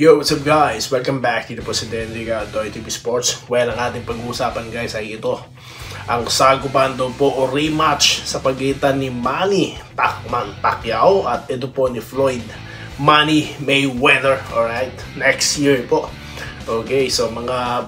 Yo, what's up guys? Welcome back. Dito po si Denriga, Doy TV Sports. Well, ang ating pag-uusapan guys ay ito. Ang sagupan daw po o rematch sa pagitan ni Manny Pacquiao at ito po ni Floyd Money Mayweather. Alright, next year po. Okay, so mga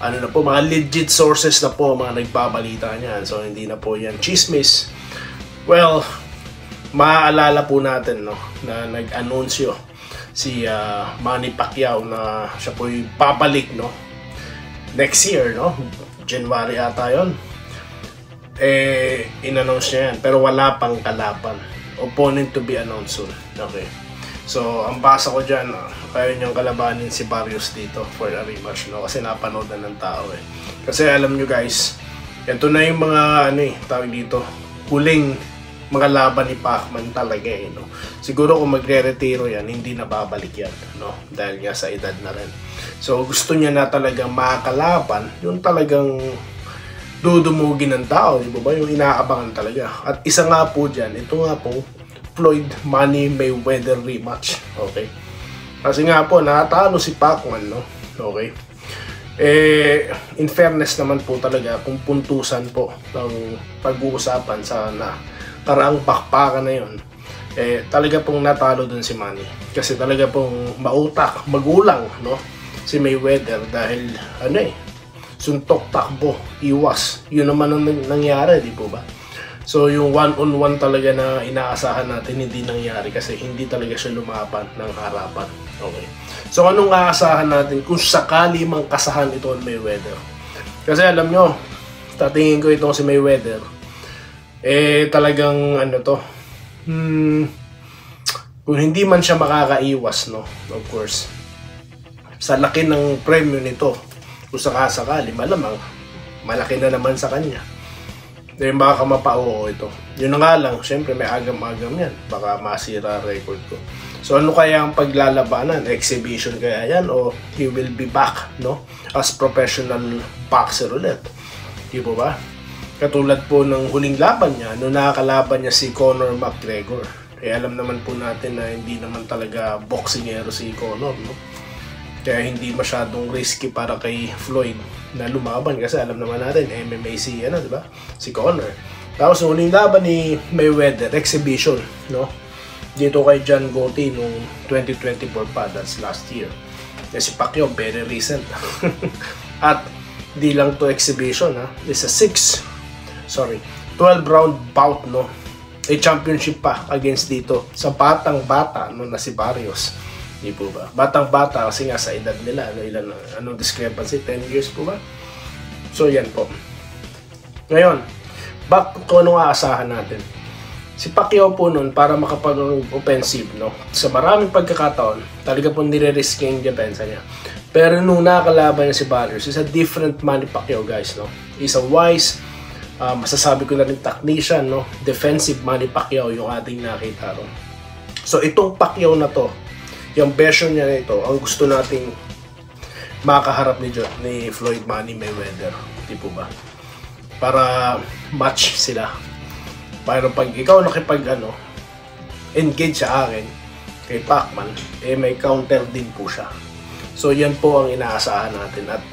mga legit sources na po mga nagbabalita niyan. So hindi na po yan chismis. Well, maaalala po natin na nag-anunsyo si Manny Pacquiao na siya po'y babalik next year, January ata yun. In-announce niya yan pero wala pang kalaban, opponent to be announced soon. Okay, so ang basa ko dyan, kaya niyang kalabanin si Barrios dito for a rematch, kasi napanood na ng tao kasi alam nyo guys, ito na yung mga tawag dito, huling mga laban ni Pacman talaga Siguro kung magre-retiro yan, hindi na babalik yan, dahil nga sa edad na rin. So gusto niya na talagang makakalaban, yung talagang dudumugin ng tao, di ba? Yung inaabangan talaga. At isa nga po dyan, ito nga po, Floyd Money Mayweather rematch. Okay? Kasi nga po, natalo si Pacman, Okay? In fairness naman po talaga, kung puntusan po ng pag-uusapan sa karaang bakbakan na yun, talaga pong natalo dun si Manny. Kasi talaga pong mautak, magulang, si Mayweather dahil, suntok, takbo, iwas. Yun naman ang nangyari, di po ba? So, yung one-on-one talaga na inaasahan natin, hindi nangyari kasi hindi talaga siya lumaban ng harapan. Okay. So, anong aasahan natin kung sakali mang kasahan ito ang Mayweather? Kasi alam nyo, tatingin ko itong si Mayweather, talagang kung hindi man siya makakaiwas, of course, sa laki ng premyo nito, kung sakasakali, malamang malaki na naman sa kanya, baka mapauo ito. Yun na nga lang, syempre may agam-agam yan, baka masira record ko. So ano kaya ang paglalabanan? Exhibition kaya yan o he will be back as professional boxer ulit, di ba? Katulad po ng huling laban niya, nakakalaban niya si Conor McGregor. Alam naman po natin na hindi naman talaga boxingero si Conor, Kaya hindi masyadong risky para kay Floyd na lumaban kasi alam naman natin MMA si diba? Si Conor. Tapos yung huling laban ni Mayweather, exhibition, Dito kay John Gotti nung 2024 pa, that's last year. Si Pacquiao very recent. At di lang to exhibition, It's a 12 round bout, championship pa against dito sa batang-bata na si Barrios, di po ba? Batang-bata kasi nga sa edad nila, anong discrepancy, 10 years po ba? So yan po. Ngayon, back kung anong aasahan natin. Si Pacquiao po nun, para makapag-offensive, sa maraming pagkakataon, talaga po nire-risk yung depensa niya. Pero nung nakakalaban niya si Barrios, is a different Manny Pacquiao, guys, He's a wise, masasabi ko na rin technician, defensive Manny Pacquiao yung ating nakita ron. So itong Pacquiao na to, yung version niya na ito, ang gusto nating makaharap ni Floyd Money Mayweather, di po ba? Para match sila. Para pag ikaw engage sa akin kay Pacman, may counter din po siya. So yan po ang inaasahan natin at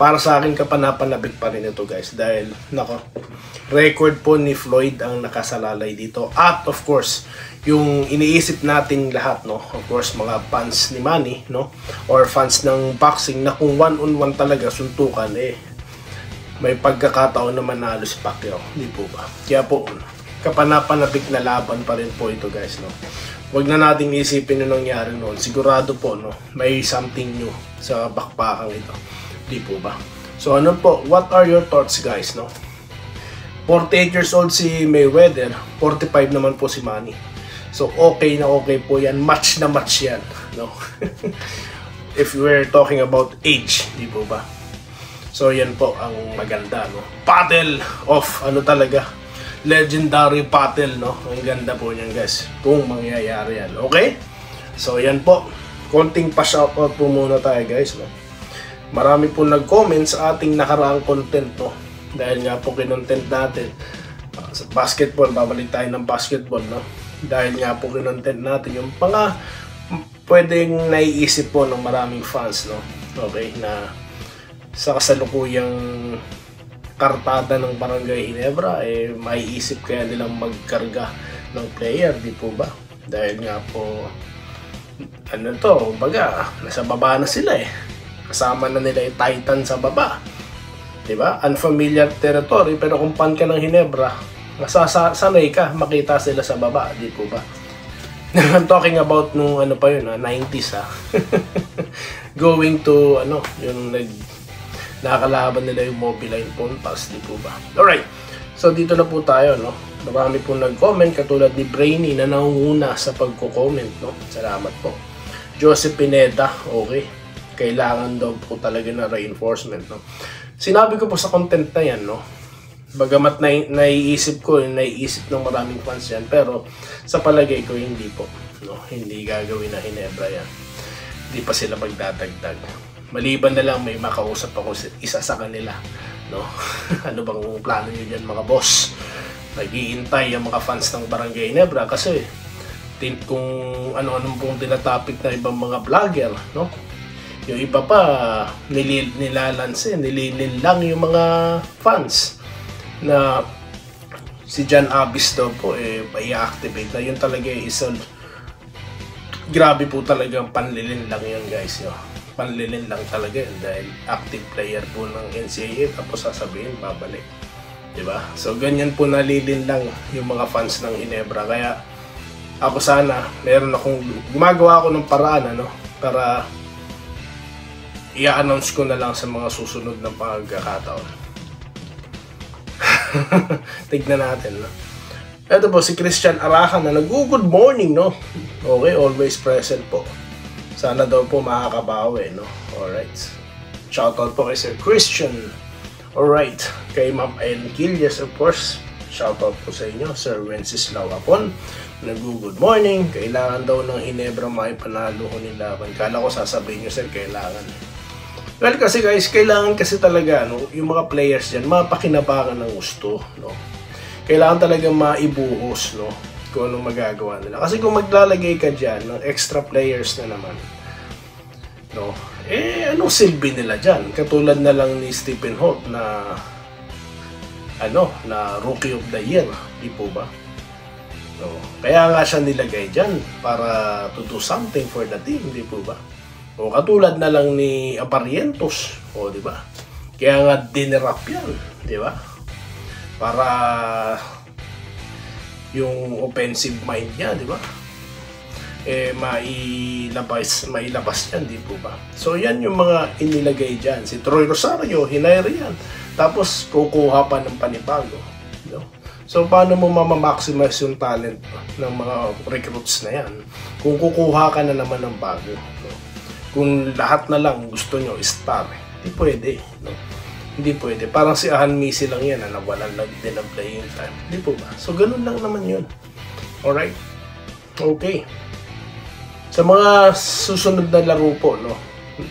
para sa akin kapanapanabik pa rin ito guys dahil record po ni Floyd ang nakasalalay dito at of course yung iniisip nating lahat of course mga fans ni Manny or fans ng boxing na kung one-on-one talaga suntukan may pagkakataon na manalo si Pacquiao, di po ba? Kaya po kapanapanabik na laban pa rin po ito guys Huwag na nating isipin yung nangyari noon, sigurado po may something new sa bakbakang ito. Di po ba? So ano po, what are your thoughts guys, 48 years old si Mayweather, 45 naman po si Manny. So okay na okay po yan, match na match yan, If we're talking about age, di po ba? So yan po ang maganda, Battle of talaga, legendary battle, Ang ganda po niyan guys, kung mangyayari yan, okay? So yan po, konting pa-shoutout po muna tayo guys, Marami po nag-comment sa ating nakaraang content, dahil nga po kinontent natin sa basketball, babalik tayo ng basketball, dahil nga po kinontent natin yung mga pwedeng naiisip po ng maraming fans, no? Okay, na sa kasalukuyang kartada ng Barangay Ginebra, maiisip kaya nilang magkarga ng player, di po ba? Dahil nga po, baga, nasa baba na sila Kasama na nila yung Titan sa baba. Di ba? Unfamiliar territory, pero kung fan ka ng Ginebra, masasanay ka, makita sila sa baba, di po ba? I'm talking about nung 90s going to yung nakakalaban nila yung Mobiline phone pass, di po ba? Alright, so dito na po tayo, no? Marami po nag-comment, katulad ni Brainy na nangunguna sa pagko-comment, no? Salamat po. Joseph Pineda, okay, kailangan daw po talaga na reinforcement, no? Sinabi ko po sa content na yan, no? Bagamat naiisip ng maraming fans yan, pero sa palagay ko hindi po, no? Hindi gagawin na Ginebra yan. Hindi pa sila magdadagdag. Maliban na lang may makausap ako isa sa kanila, no? Ano bang plano niyo diyan, mga boss? Nag-iintay ang mga fans ng Barangay Ginebra kasi kung ano-anong pong tinatopic na ibang mga vlogger, no? Yung iba pa nililin lang yung mga fans na si John Abyss daw po i-activate na. Yun talaga isang grabe po talagang panlilin lang yun, guys, yo. Panlilin lang talaga yun dahil active player po ng NCAA, tapos sasabihin babalik, diba? So ganyan po, nalilin lang yung mga fans ng Ginebra. Kaya ako sana gumagawa ako ng paraan para i-announce ko na lang sa mga susunod na pagkakataon. Tignan natin, no? Ito po si Christian Arakan na nag-good morning, no? Okay, always present po. Sana daw po makakabawi, no? Alright. Shoutout po kay Sir Christian. Alright. Kay Ma'am Ellen Quillas, of course. Shoutout po sa inyo. Sir Wenceslao Apon. Nag-good morning. Kailangan daw ng Ginebra maipanalo ko nila. Kala ko sasabihin nyo, sir, kailangan. Well, kasi guys, kailangan kasi talaga, no, yung mga players dyan, mapakinabangan ng gusto, no? Kailangan talaga maibuhos, no, kung anong magagawa nila. Kasi kung maglalagay ka dyan ng extra players na naman, no, anong silbi nila dyan? Katulad na lang ni Stephen Holt na Rookie of the Year, di po ba? No, kaya nga siya nilagay dyan para to do something for the team, di po ba? O katulad na lang ni Aparientos, o di ba? Kaya nga dinirap yan, di ba? Para yung offensive mind niya, di ba? Mailabas yan, di po ba? So yan yung mga inilagay dyan. Si Troy Rosario, hinire yan. Tapos kukuha pa ng panibago, no? So paano mo mamamaximize yung talent ng mga recruits na yan kung kukuha ka na naman ng bago, no? Kung lahat na lang gusto nyo star, hindi pwede, no? Hindi pwede. Parang si Ahan Misi lang yan na nawalan lang din ang playing time. Hindi po ba? So ganun lang naman yun. Alright? Okay. Sa mga susunod na laro po, no,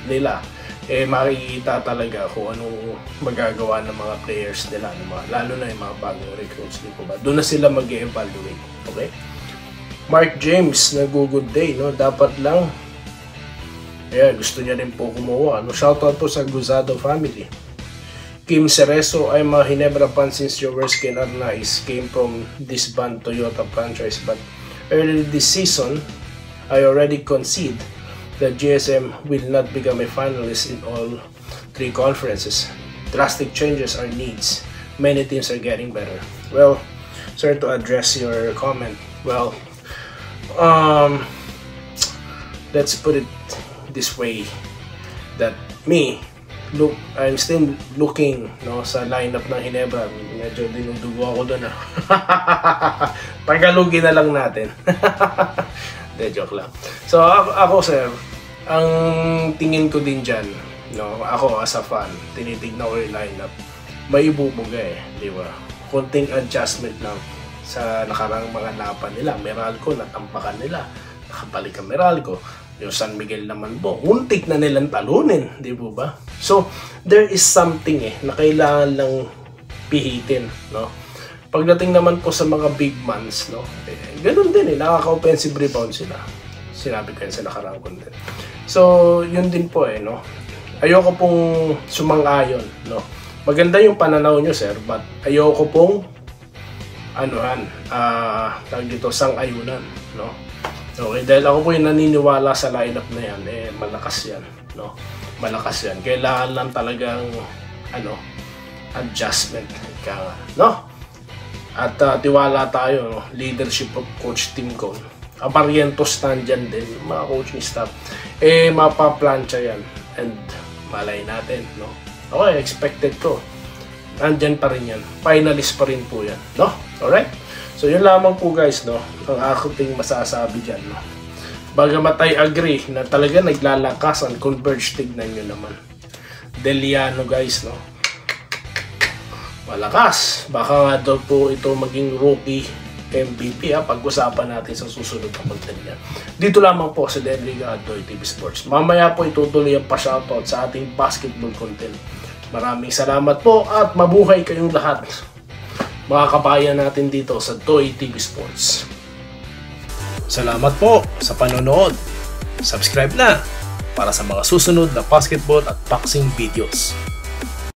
nila, makikita talaga kung anong magagawa ng mga players nila, lalo na yung mga bagong recruits, di po ba? Doon na sila mag-evaluate. Okay? Mark James, nag-good day, no? Dapat lang gusto niya rin po kumuha. Shoutout po sa Guzado family. Kim Cerezo, I'm a Ginebra fan since your worst skin are nice. Came from this band Toyota franchise, but early this season, I already concede that GSM will not become a finalist in all 3 conferences. Drastic changes are needs. Many teams are getting better. Well, sir, to address your comment, well, let's put it this way, that I'm still looking, no, sa lineup ng Ginebra. Medyo dinudugo ako doon, Tagalogin na lang natin. De, joke lang. So ako sir, ang tingin ko din dyan, no, ako as a fan, tinitignan ko yung lineup, may ibubuga di ba? Konting adjustment lang sa nakarang mga laban nila. Meralco, natampakan nila, nakabalik ang Meralco. Yung San Miguel naman po, muntik na nilang talunin, di po ba? So, there is something na kailangan lang pihitin, no? Pagdating naman po sa mga big mans, no? Ganun din nakaka-offensive rebound sila. Sinabi ko yan sa nakaraang content. So, yun din po no. Ayoko pong sumang-ayon, no. Maganda yung pananaw nyo, sir, but ayoko pong tawag dito, sang-ayunan, no. Okay, dahil ako po yung naniniwala sa lineup na yan, malakas yan, no. Malakas yan. Kailangan lang talagang adjustment, no. At tiwala tayo, no? Leadership of Coach Tim Cone. Barrientos nandyan din, mga coaching staff. Mapaplansya yan. And malay natin, no? Okay, expected ko. Nandyan pa rin yan. Finalist pa rin po yan, no? Alright? So, yun lamang po guys, no? Ang aking masasabi dyan, no? Bagamat I agree na talaga naglalakas ang Converge, tignan nyo naman. Deliano guys, no? Malakas. Baka nga daw po ito maging rookie MVP, pag-usapan natin sa susunod na content niya. Dito lamang po sa Den Liga at Toy TV Sports. Mamaya po itutuloy ang pa-shoutout sa ating basketball content. Maraming salamat po at mabuhay kayong lahat, mga kabayan natin dito sa Toy TV Sports. Salamat po sa panonood. Subscribe na para sa mga susunod na basketball at boxing videos.